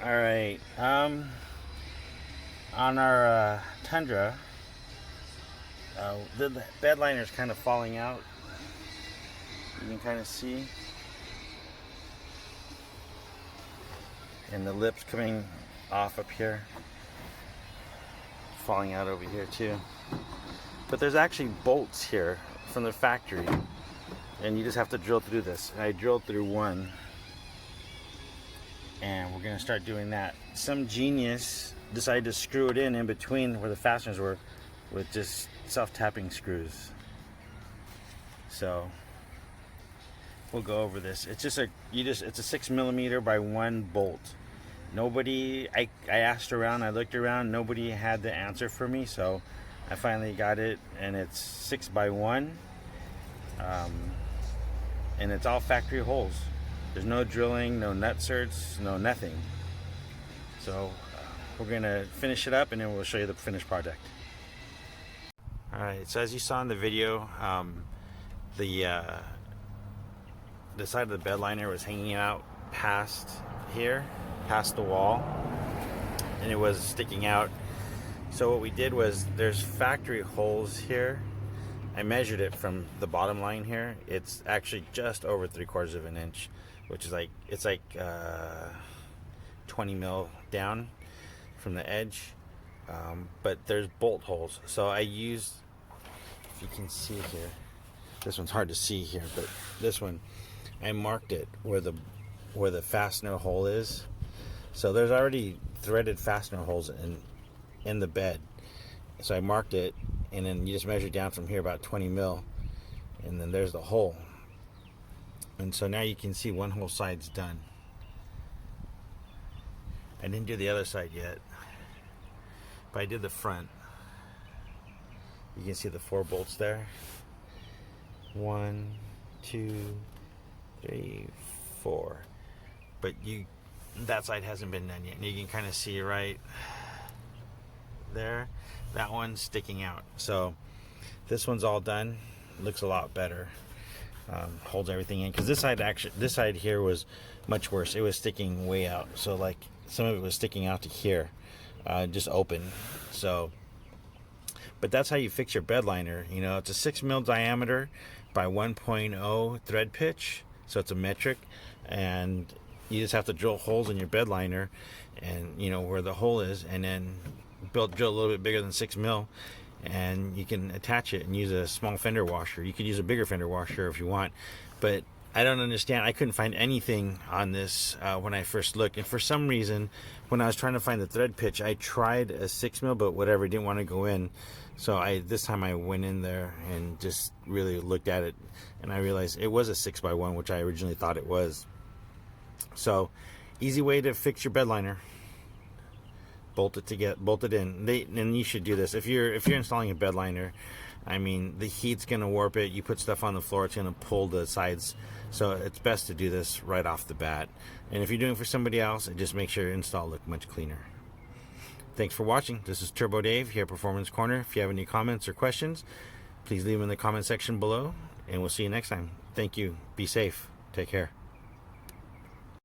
All right. On our Tundra, the bed liner is kind of falling out. You can kind of see, and the lips coming off up here, falling out over here too. But there's actually bolts here from the factory, and you just have to drill through this. And I drilled through one, and we're gonna start doing that. Some genius decided to screw it in between where the fasteners were with just self-tapping screws. So we'll go over this. It's just it's a 6mm by 1 bolt. Nobody, I asked around, I looked around, nobody had the answer for me, so I finally got it, and it's 6 by 1, and it's all factory holes. There's no drilling, no nut certs, no nothing. So we're gonna finish it up, and then we'll show you the finished project. All right, so as you saw in the video, the side of the bed liner was hanging out past here, past the wall, and it was sticking out. So what we did was, there's factory holes here. I measured it from the bottom line here. It's actually just over 3/4 of an inch, which is like, it's like 20 mil down from the edge. But there's bolt holes. So I used, if you can see here, this one's hard to see here, but this one, I marked it where the fastener hole is. So there's already threaded fastener holes in the bed. So I marked it, and then you just measure down from here about 20 mil, and then there's the hole. And so now you can see one whole side's done. I didn't do the other side yet, but I did the front. You can see the 4 bolts there. 1, 2, 3, 4. But that side hasn't been done yet, and you can kind of see right there, that one's sticking out. So this one's all done. Looks a lot better. Holds everything in, because this side here was much worse. It was sticking way out. So like some of it was sticking out to here, just open. So, but that's how you fix your bed liner. You know, it's a 6mm diameter by 1.0 thread pitch. So it's a metric, and you just have to drill holes in your bed liner, and you know where the hole is, and then drill a little bit bigger than 6mm, and you can attach it and use a small fender washer. You could use a bigger fender washer if you want, but I don't understand. I couldn't find anything on this when I first looked, and for some reason, when I was trying to find the thread pitch, I tried a 6mm, but whatever, didn't want to go in. So this time I went in there and just really looked at it, and I realized it was a 6 by 1, which I originally thought it was. So easy way to fix your bed liner. Bolt it in. And you should do this if you're installing a bed liner. I mean, the heat's gonna warp it. You put stuff on the floor, it's gonna pull the sides. So it's best to do this right off the bat. And if you're doing it for somebody else, just make sure your install look much cleaner. Thanks for watching. This is TurboDave here at Performance Corner. If you have any comments or questions, please leave them in the comment section below, and we'll see you next time. Thank you. Be safe. Take care.